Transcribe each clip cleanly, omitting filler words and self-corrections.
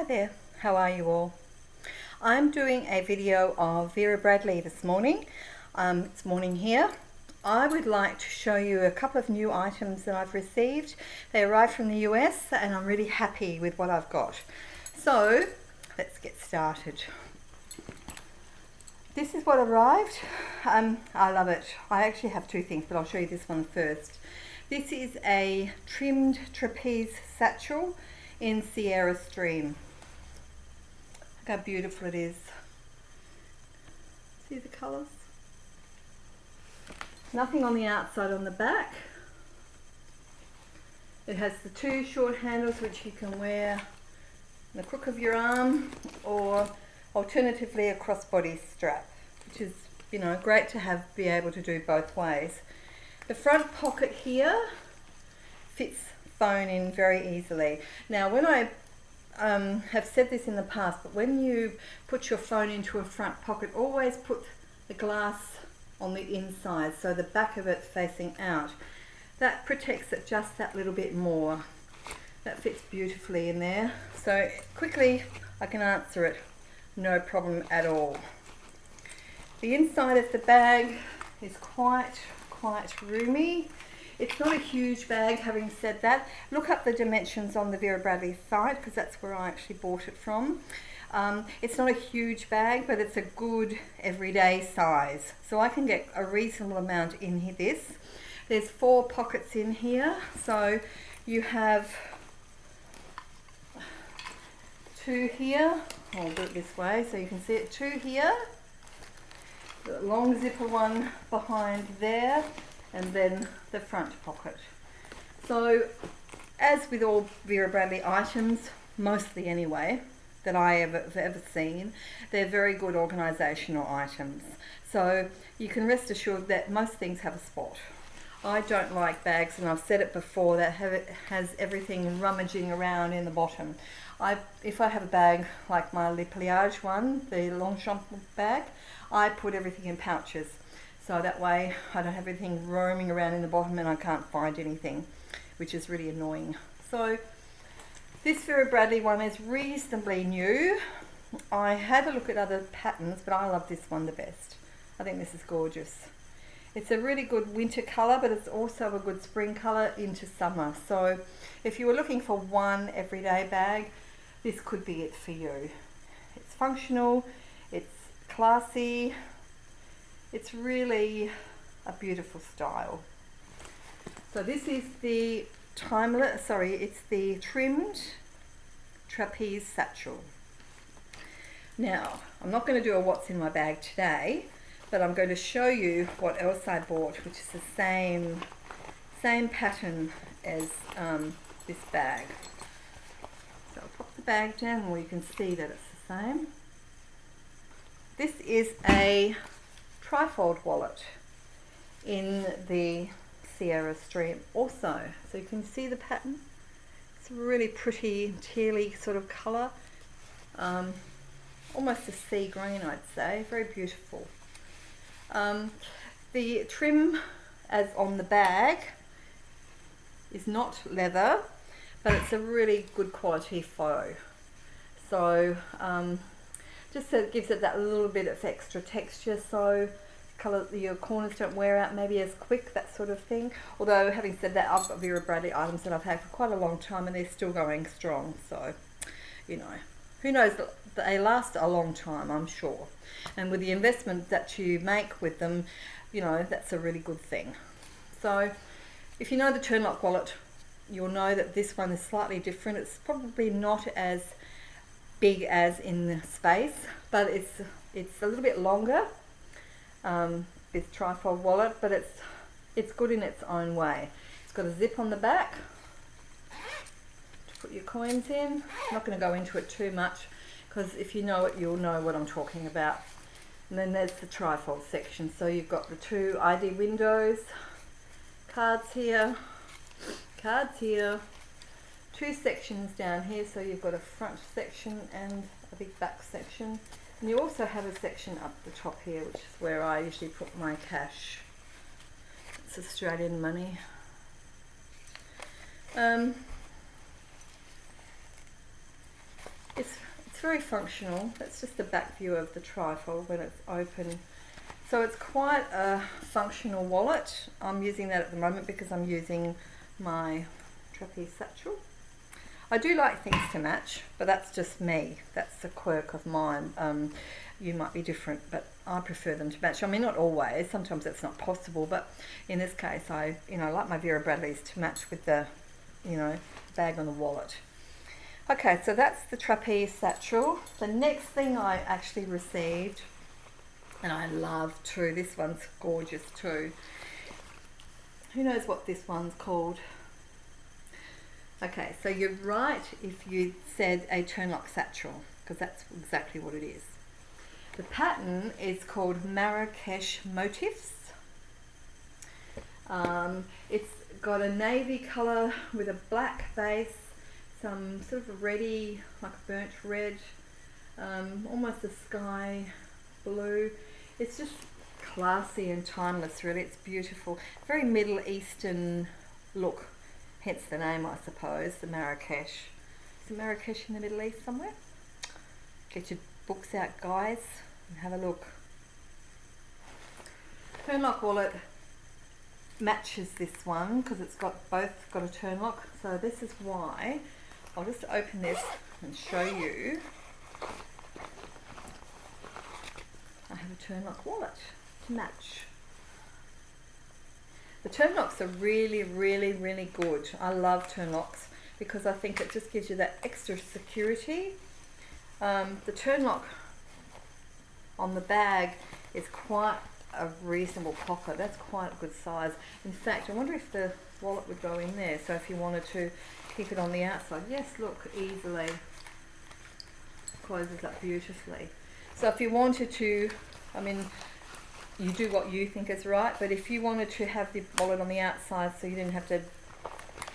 Hi there, how are you all? I'm doing a video of Vera Bradley this morning. It's morning here. I would like to show you a couple of new items that I've received. They arrived from the US and I'm really happy with what I've got. So let's get started. This is what arrived. I love it. I actually have two things, but I'll show you this one first. This is a trimmed trapeze satchel in Sierra Stream. Look how beautiful it is. See the colours? Nothing on the outside on the back. It has the two short handles which you can wear in the crook of your arm, or alternatively a crossbody strap, which is, you know, great to have, be able to do both ways. The front pocket here fits phone in very easily. Now, when I have said this in the past, but when you put your phone into a front pocket, always put the glass on the inside, so the back of it facing out. That protects it just that little bit more. That fits beautifully in there. So quickly I can answer it, no problem at all. The inside of the bag is quite roomy. It's not a huge bag, having said that. Look up the dimensions on the Vera Bradley site, because that's where I actually bought it from. It's not a huge bag, but it's a good everyday size. So I can get a reasonable amount in this. There's 4 pockets in here. So you have 2 here. I'll do it this way so you can see it. 2 here. The long zipper one behind there, and then the front pocket. So as with all Vera Bradley items, mostly anyway, that I have ever seen, they're very good organisational items. So you can rest assured that most things have a spot. I don't like bags, and I've said it before, that has everything rummaging around in the bottom. If I have a bag like my Le Pliage one, the Longchamp bag, I put everything in pouches. So that way I don't have everything roaming around in the bottom and I can't find anything, which is really annoying. So this Vera Bradley one is reasonably new. I had a look at other patterns, but I love this one the best. I think this is gorgeous. It's a really good winter colour, but it's also a good spring colour into summer. So if you were looking for one everyday bag, this could be it for you. It's functional, it's classy, it's really a beautiful style. So this is the it's the trimmed trapeze satchel. Now, I'm not going to do a what's in my bag today, but I'm going to show you what else I bought, which is the same pattern as this bag. So I'll pop the bag down where you can see that it's the same. This is a Trifold Wallet in the Sierra Stream also. So you can see the pattern. It's a really pretty tealy sort of colour. Almost a sea green, I'd say. Very beautiful. The trim, as on the bag, is not leather, but it's a really good quality faux. So just so it gives it that little bit of extra texture, so colour, your corners don't wear out maybe as quick, that sort of thing. Although, having said that, I've got Vera Bradley items that I've had for quite a long time and they're still going strong. So, you know, who knows, they last a long time, I'm sure. And with the investment that you make with them, you know, that's a really good thing. So if you know the Turnlock wallet, you'll know that this one is slightly different. It's probably not as big as in the space, but it's a little bit longer, this Trifold wallet, but it's good in its own way. It's got a zip on the back to put your coins in. I'm not going to go into it too much, because if you know it, you'll know what I'm talking about. And then there's the trifold section. So you've got the 2 ID windows, cards here, 2 sections down here. So you've got a front section and a big back section. And you also have a section up the top here, which is where I usually put my cash. It's Australian money. It's very functional. That's just the back view of the trifold when it's open. So it's quite a functional wallet. I'm using that at the moment because I'm using my trapeze satchel. I do like things to match, but that's just me. That's a quirk of mine. You might be different, but I prefer them to match. I mean, not always. Sometimes that's not possible, but in this case, I like my Vera Bradleys to match with the, bag on the wallet. Okay, so that's the trapeze satchel. The next thing I actually received, and I love too, this one's gorgeous too. Who knows what this one's called? Okay, so you're right if you said a turnlock satchel, because that's exactly what it is. The pattern is called Marrakech Motifs. It's got a navy colour with a black base, some sort of a reddy, like a burnt red, almost a sky blue. It's just classy and timeless, really. It's beautiful. Very Middle Eastern look, hence the name, I suppose, the Marrakech. Is it Marrakech in the Middle East somewhere? Get your books out, guys, and have a look. Turnlock wallet matches this one because it's both got a turnlock. So this is why I'll just open this and show you. I have a turnlock wallet to match. The turnlocks are really, really, really good. I love turnlocks because I think it just gives you that extra security. The turnlock on the bag is quite a reasonable pocket. That's quite a good size. In fact, I wonder if the wallet would go in there. So if you wanted to keep it on the outside, yes, look, easily closes up beautifully. So if you wanted to, I mean, you do what you think is right, but if you wanted to have the wallet on the outside so you didn't have to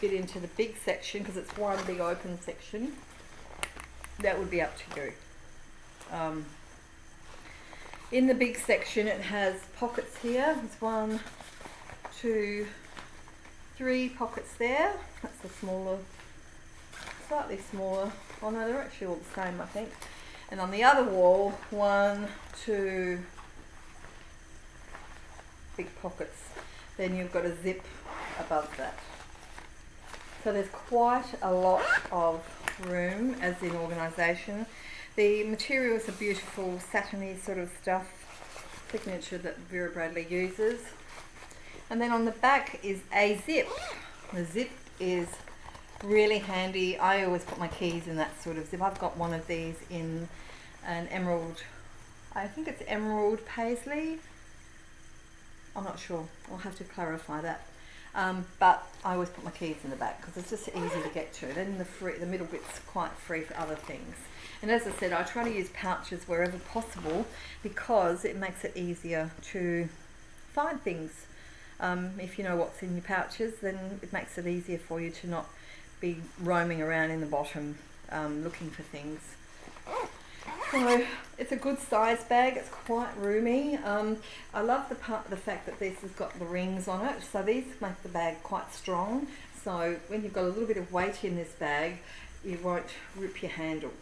get into the big section, because it's one big open section, that would be up to you. In the big section it has pockets here. There's 1, 2, 3 pockets there. That's the smaller, slightly smaller. Oh no, they're actually all the same, I think. And on the other wall, 1, 2 big pockets. Then you've got a zip above that. So there's quite a lot of room as in organisation. The materials are beautiful, satiny sort of stuff, signature that Vera Bradley uses. And then on the back is a zip. The zip is really handy. I always put my keys in that sort of zip. I've got one of these in an emerald, I think it's emerald paisley. I'm not sure, I'll have to clarify that. But I always put my keys in the back because it's just easy to get to. Then the middle bit's quite free for other things. And as I said, I try to use pouches wherever possible because it makes it easier to find things. If you know what's in your pouches, then it makes it easier for you to not be roaming around in the bottom looking for things. So it's a good size bag. It's quite roomy. I love the fact that this has got the rings on it. So these make the bag quite strong. So when you've got a little bit of weight in this bag, you won't rip your handles.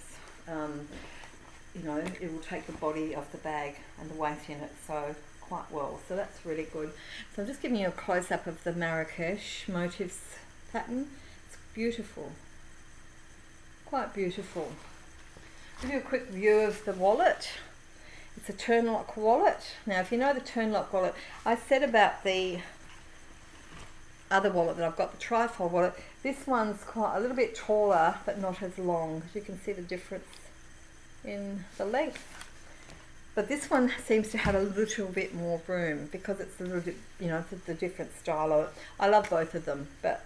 It will take the body of the bag and the weight in it so quite well. So that's really good. So I'm just giving you a close-up of the Marrakech Motifs pattern. It's beautiful. Quite beautiful. Give you a quick view of the wallet. It's a turnlock wallet. Now if you know the turnlock wallet, I said about the other wallet that I've got, the Trifold Wallet, this one's quite a little bit taller but not as long. You can see the difference in the length. But this one seems to have a little bit more room because it's a little bit, it's a different style of it. I love both of them, but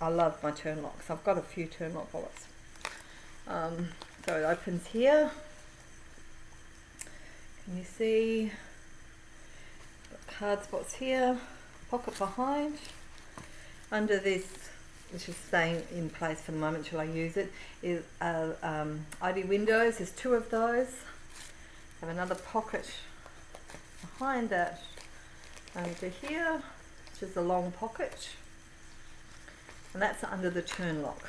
I love my turnlocks. I've got a few turnlock wallets. So it opens here. Can you see? Got card spots here, pocket behind. Under this, which is staying in place for the moment till I use it, is ID windows. There's 2 of those. Have another pocket behind that under here, which is a long pocket, and that's under the turnlock.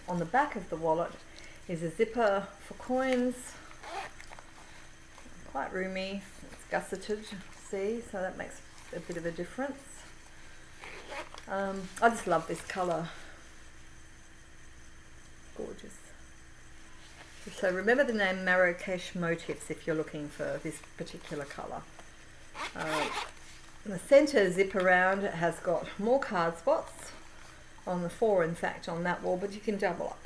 On the back of the wallet is a zipper for coins. Quite roomy, it's gusseted, see, so that makes a bit of a difference. I just love this colour. Gorgeous. So remember the name Marrakech Motifs if you're looking for this particular colour. The centre zip around has got more card spots on the 4, in fact, on that wall, but you can double up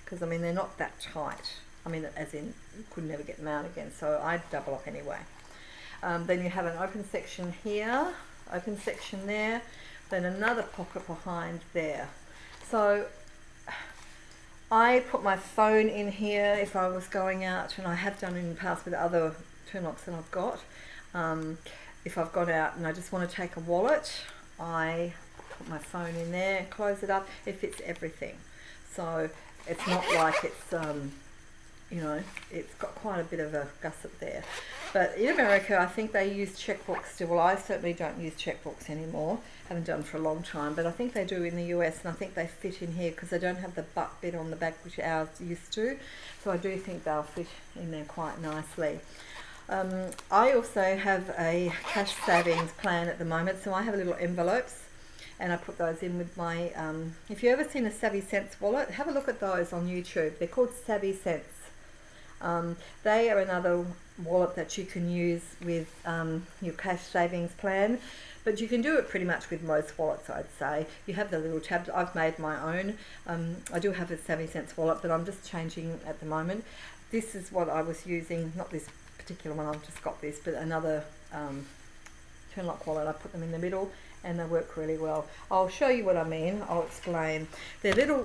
because I mean they're not that tight. I mean, as in you could never get them out again, so I double up anyway. Then you have an open section here, open section there, then another pocket behind there. So I put my phone in here if I was going out, and I have done in the past with other turn locks that I've got. If I've gone out and I just want to take a wallet, I put my phone in there, close it up. It fits everything. So it's not like it's, you know, it's got quite a bit of a gusset there. But in America, I think they use checkbooks still. Well, I certainly don't use checkbooks anymore. Haven't done for a long time, but I think they do in the US, and I think they fit in here because they don't have the butt bit on the back, which ours used to. So I do think they'll fit in there quite nicely. I also have a cash savings plan at the moment, so I have little envelopes, and I put those in with my, if you've ever seen a Savvy Cents wallet, have a look at those on YouTube. They're called Savvy Cents. They are another wallet that you can use with your cash savings plan, but you can do it pretty much with most wallets, I'd say. You have the little tabs. I've made my own. I do have a Savvy Cents wallet, but I'm just changing at the moment. This is what I was using, not this particular one, I've just got this, but another turn lock wallet. I put them in the middle and they work really well. I'll show you what I mean. I'll explain. They're little,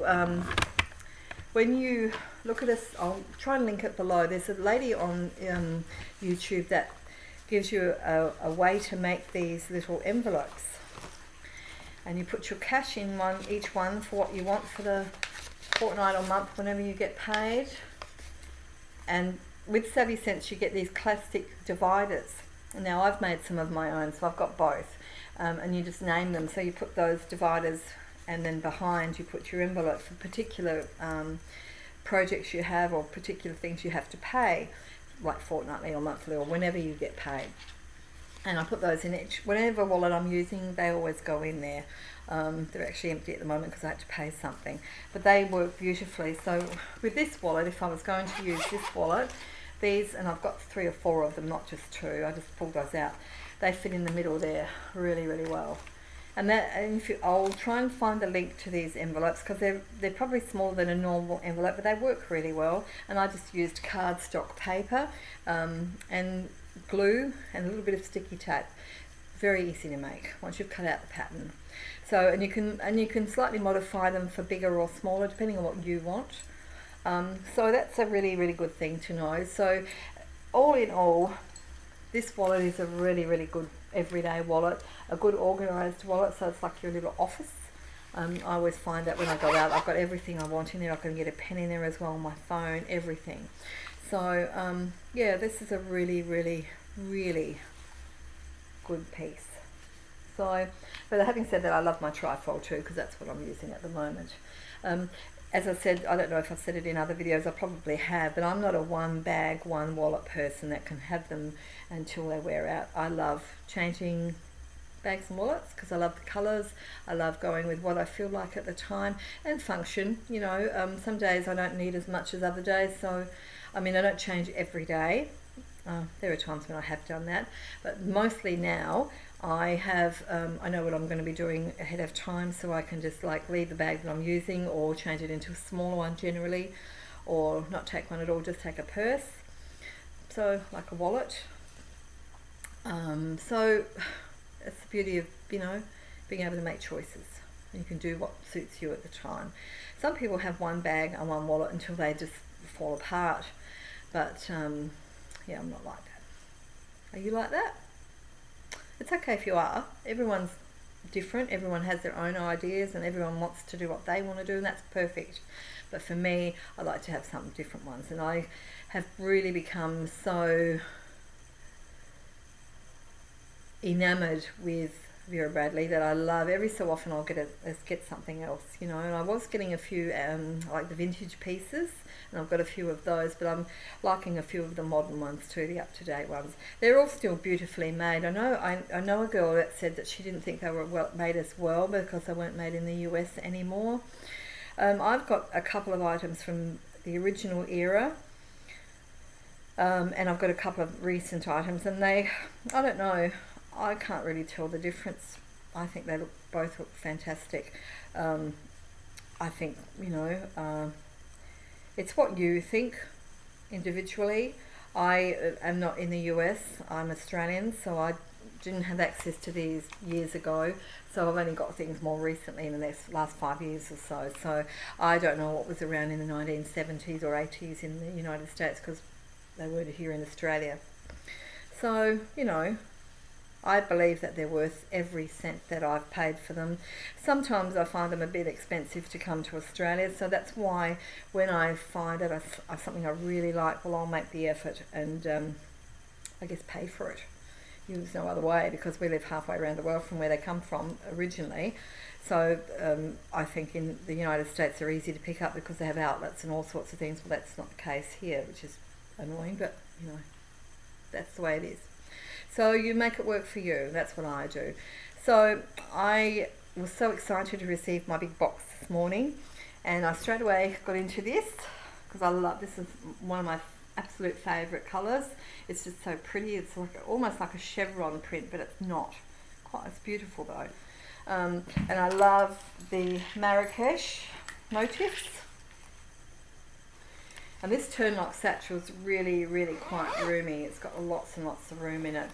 when you look at this, I'll try and link it below. There's a lady on YouTube that gives you a way to make these little envelopes, and you put your cash in each one for what you want for the fortnight or month whenever you get paid. And with Savvy Cents you get these plastic dividers. Now I've made some of my own, so I've got both, and you just name them. So you put those dividers, and then behind you put your envelope for particular projects you have or particular things you have to pay, like fortnightly or monthly or whenever you get paid. And I put those in each, whatever wallet I'm using, they always go in there. They're actually empty at the moment because I had to pay something, but they work beautifully. So with this wallet, if I was going to use this wallet, these, and I've got 3 or 4 of them, not just 2, I just pulled those out, they fit in the middle there really, really well. And I'll try and find the link to these envelopes because they're probably smaller than a normal envelope, but they work really well. And I just used cardstock paper and glue and a little bit of sticky tape. Very easy to make once you've cut out the pattern. So and you can slightly modify them for bigger or smaller depending on what you want. So that's a really, really good thing to know. So all in all, this wallet is a really, really good everyday wallet, a good organised wallet, so it's like your little office. I always find that when I go out, I've got everything I want in there. I can get a pen in there as well, my phone, everything. So yeah, this is a really, really, really good piece. So, but having said that, I love my Trifold too because that's what I'm using at the moment. As I said, I don't know if I've said it in other videos, I probably have, but I'm not a one bag, one wallet person that can have them until they wear out. I love changing bags and wallets because I love the colours. I love going with what I feel like at the time and function. You know, some days I don't need as much as other days, so I mean I don't change every day. There are times when I have done that, but mostly now I have, I know what I'm going to be doing ahead of time, so I can just like leave the bag that I'm using or change it into a smaller one generally, or not take one at all, just take a purse, so like a wallet. So it's the beauty of, you know, being able to make choices. You can do what suits you at the time. Some people have one bag and one wallet until they just fall apart, but yeah, I'm not like that. Are you like that? It's okay if you are. Everyone's different, everyone has their own ideas and everyone wants to do what they want to do, and that's perfect. But for me, I like to have some different ones, and I have really become so enamored with Vera Bradley that I love. Every so often I'll get something else, you know. And I was getting a few like the vintage pieces, and I've got a few of those, but I'm liking a few of the modern ones too, the up-to-date ones. They're all still beautifully made. I know a girl that said that she didn't think they were made as well because they weren't made in the US anymore. I've got a couple of items from the original era, and I've got a couple of recent items, and I don't know, I can't really tell the difference. I think they both look fantastic. I think, you know, it's what you think individually. I am not in the US, I'm Australian, so I didn't have access to these years ago, so I've only got things more recently in the last 5 years or so. So I don't know what was around in the 1970s or 80s in the United States because they weren't here in Australia. So, you know, I believe that they're worth every cent that I've paid for them. Sometimes I find them a bit expensive to come to Australia, so that's why when I find it something I really like, well, I'll make the effort and I guess pay for it. There's no other way because we live halfway around the world from where they come from originally. So I think in the United States they're easy to pick up because they have outlets and all sorts of things. Well, that's not the case here, which is annoying, but you know, that's the way it is. So you make it work for you. That's what I do. So I was so excited to receive my big box this morning, and I straight away got into this because I love this. Is one of my absolute favorite colors. It's just so pretty. It's like almost like a chevron print, but it's not quite. It's beautiful though. And I love the Marrakech Motifs. And this turn-lock satchel is really, really quite roomy. It's got lots and lots of room in it.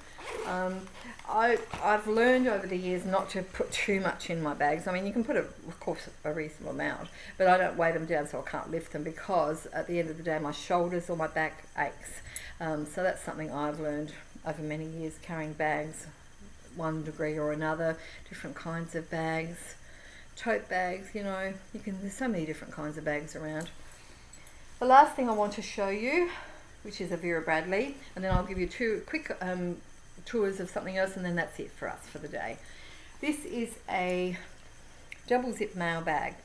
I've learned over the years not to put too much in my bags. I mean, you can put, of course, a reasonable amount, but I don't weigh them down so I can't lift them because at the end of the day, my shoulders or my back aches. So that's something I've learned over many years, carrying bags, one degree or another, different kinds of bags, tote bags, you know, there's so many different kinds of bags around. The last thing I want to show you, which is a Vera Bradley, and then I'll give you two quick tours of something else, and then that's it for us for the day. This is a double zip mailbag.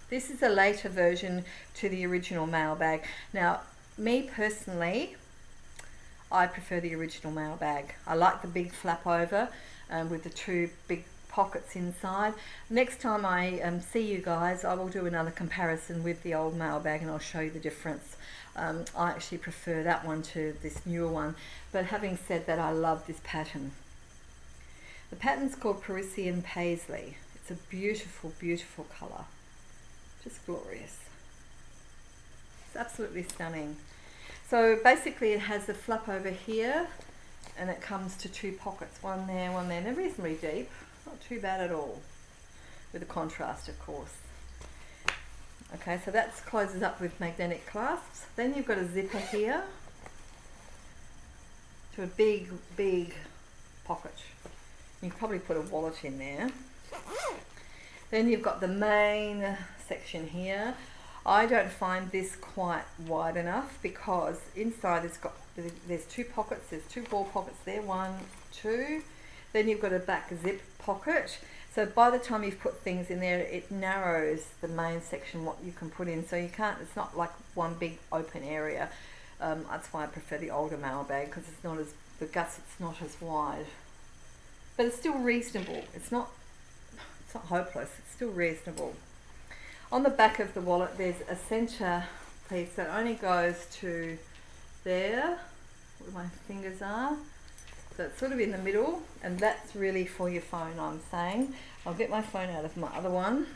This is a later version to the original mailbag. Now, me personally, I prefer the original mailbag. I like the big flap over with the two big pockets inside. Next time I see you guys, I will do another comparison with the old mailbag and I'll show you the difference. I actually prefer that one to this newer one, but having said that, I love this pattern. The pattern's called Parisian Paisley. It's a beautiful, beautiful colour. Just glorious. It's absolutely stunning. So basically it has a flap over here and it comes to two pockets, one there, one there. They're reasonably deep. Not too bad at all, with the contrast, of course. Okay, so that closes up with magnetic clasps. Then you've got a zipper here to a big, big pocket. You can probably put a wallet in there. Then you've got the main section here. I don't find this quite wide enough because inside there's two pockets. There's two ball pockets there, 1, 2. Then you've got a back zip pocket. So by the time you've put things in there, it narrows the main section what you can put in. So you can't, it's not like one big open area. That's why I prefer the older mailbag because it's not as, the guts, it's not as wide. But it's still reasonable. It's not hopeless, it's still reasonable. On the back of the wallet, there's a center piece that only goes to there, where my fingers are. So it's sort of in the middle, and that's really for your phone, I'm saying. I'll get my phone out of my other one.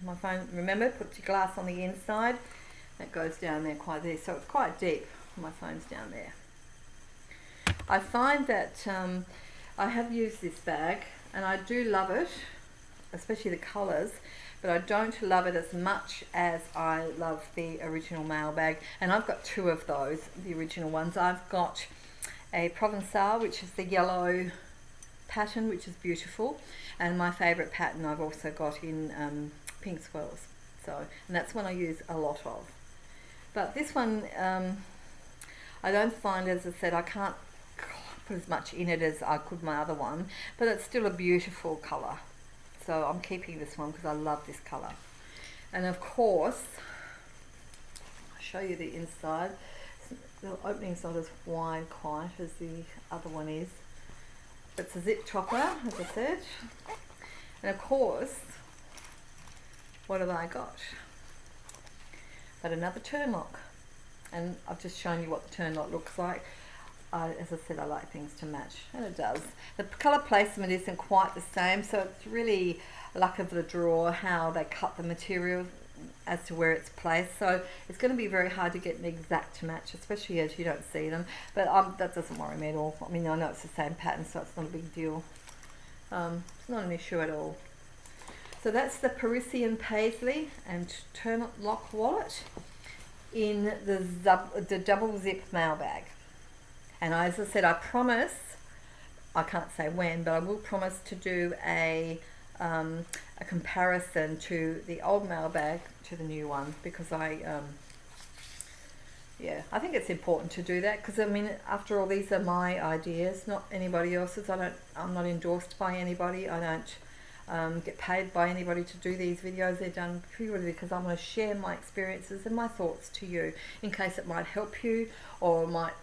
My phone, remember, put your glass on the inside. That goes down there quite deep, so it's quite deep. My phone's down there. I find that I have used this bag, and I do love it, especially the colours, but I don't love it as much as I love the original mailbag. And I've got two of those, the original ones. I've got a Provençal, which is the yellow pattern, which is beautiful, and my favourite pattern I've also got in pink swirls. So, and that's one I use a lot of. But this one, I don't find, as I said, I can't put as much in it as I could my other one, but it's still a beautiful colour. So I'm keeping this one because I love this colour. And of course, I'll show you the inside. The opening's not as wide quite as the other one is. It's a zip topper, as I said. And of course, what have I got? But another turn lock. And I've just shown you what the turn lock looks like. As I said, I like things to match, and it does. The colour placement isn't quite the same, so it's really luck of the draw how they cut the material as to where it's placed. So it's going to be very hard to get an exact match, especially as you don't see them. But that doesn't worry me at all. I mean, I know it's the same pattern, so it's not a big deal. It's not an issue at all. So that's the Parisian Paisley and turn lock wallet in the double zip mailbag. And as I said, I promise, I can't say when, but I will promise to do a comparison to the old mailbag to the new one, because I think it's important to do that, because I mean, after all, these are my ideas, not anybody else's. I'm not endorsed by anybody. I don't get paid by anybody to do these videos. They're done purely because I want to share my experiences and my thoughts to you, in case it might help you or might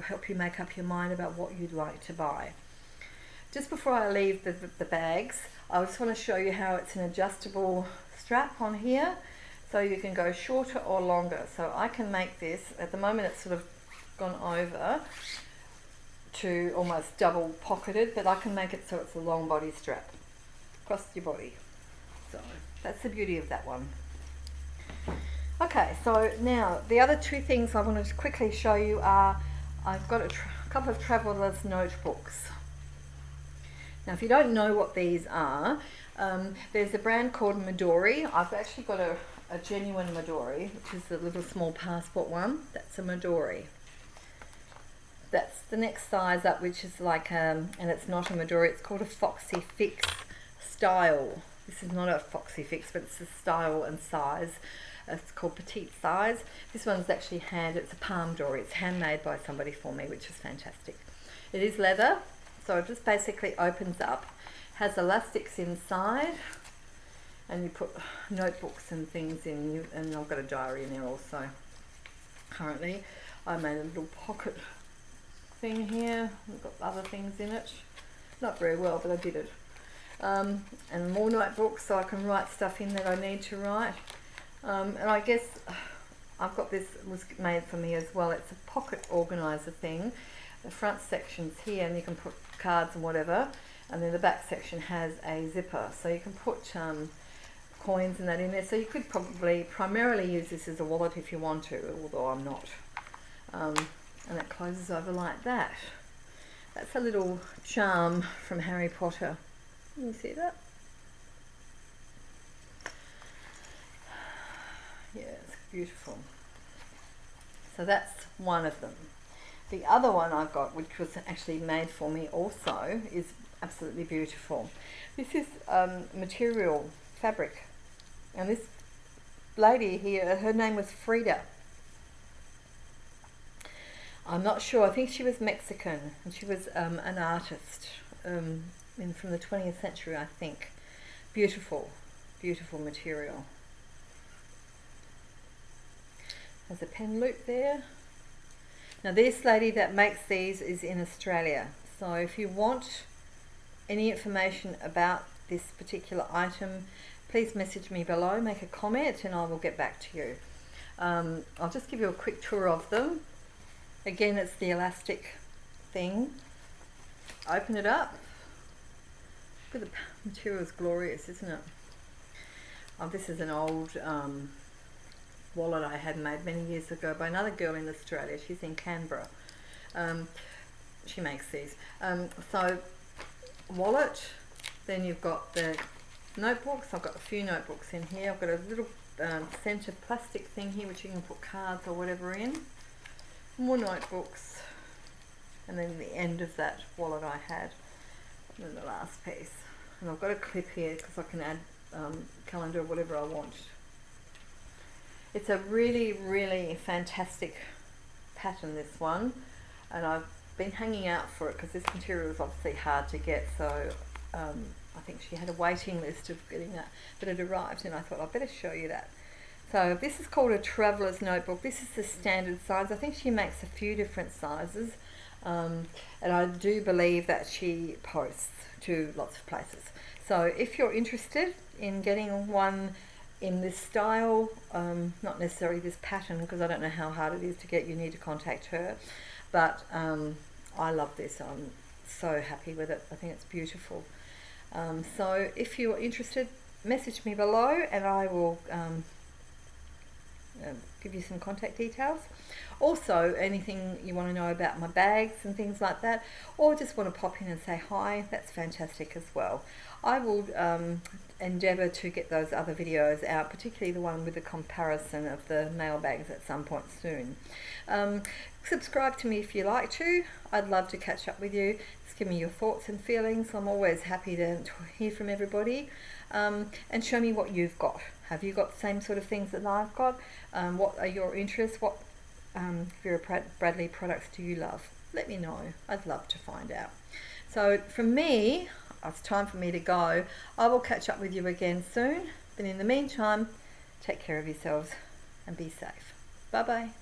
help you make up your mind about what you'd like to buy. Just before I leave the bags, I just want to show you how it's an adjustable strap on here, so you can go shorter or longer. So I can make this, at the moment it's sort of gone over to almost double pocketed, but I can make it so it's a long body strap across your body. So that's the beauty of that one. Okay, so now the other two things I want to quickly show you are, I've got a couple of traveller's notebooks. Now if you don't know what these are, there's a brand called Midori. I've actually got a genuine Midori, which is the little small passport one. That's a Midori. That's the next size up, which is like, and it's not a Midori, it's called a Foxy Fix Style. This is not a Foxy Fix, but it's the style and size. It's called petite size. This one's actually it's a palm dory. It's handmade by somebody for me, which is fantastic. It is leather, so it just basically opens up, has elastics inside, and you put notebooks and things in. And I've got a diary in there also. Currently, I made a little pocket thing here. I've got other things in it. Not very well, but I did it. And more notebooks, so I can write stuff in that I need to write. And I guess I've got this, was made for me as well. It's a pocket organizer thing. The front section's here, and you can put cards and whatever, and then the back section has a zipper, so you can put coins and that in there. So you could probably primarily use this as a wallet if you want to, although I'm not. And it closes over like that. That's a little charm from Harry Potter. Can you see that? Yeah, it's beautiful. So that's one of them. The other one I've got, which was actually made for me also, is absolutely beautiful. This is material fabric, and this lady here, her name was Frida. I'm not sure, I think she was Mexican, and she was an artist from the 20th century, I think. Beautiful, beautiful material. There's a pen loop there. Now this lady that makes these is in Australia, so if you want any information about this particular item, please message me below, make a comment, and I will get back to you. I'll just give you a quick tour of them. Again, it's the elastic thing. Open it up. The material is glorious, isn't it? Oh, this is an old wallet I had made many years ago by another girl in Australia. She's in Canberra. She makes these. So wallet, then you've got the notebooks. I've got a few notebooks in here. I've got a little centre plastic thing here which you can put cards or whatever in. More notebooks, and then the end of that wallet I had, and then the last piece. And I've got a clip here because I can add calendar or whatever I want. It's a really, really fantastic pattern, this one, and I've been hanging out for it because this material is obviously hard to get, so I think she had a waiting list of getting that, but it arrived and I thought I'd better show you that. So this is called a traveller's notebook. This is the standard size. I think she makes a few different sizes, and I do believe that she posts to lots of places. So if you're interested in getting one in this style, not necessarily this pattern because I don't know how hard it is to get, you need to contact her, but I love this. I'm so happy with it. I think it's beautiful. So if you're interested, message me below and I will give you some contact details. Also, anything you want to know about my bags and things like that, or just want to pop in and say hi, that's fantastic as well. I will endeavour to get those other videos out, particularly the one with the comparison of the mailbags at some point soon. Subscribe to me if you like to. I'd love to catch up with you. Just give me your thoughts and feelings. I'm always happy to hear from everybody. And show me what you've got. Have you got the same sort of things that I've got? What are your interests? What Vera Bradley products do you love? Let me know. I'd love to find out. So from me, it's time for me to go. I will catch up with you again soon. But in the meantime, take care of yourselves and be safe. Bye bye.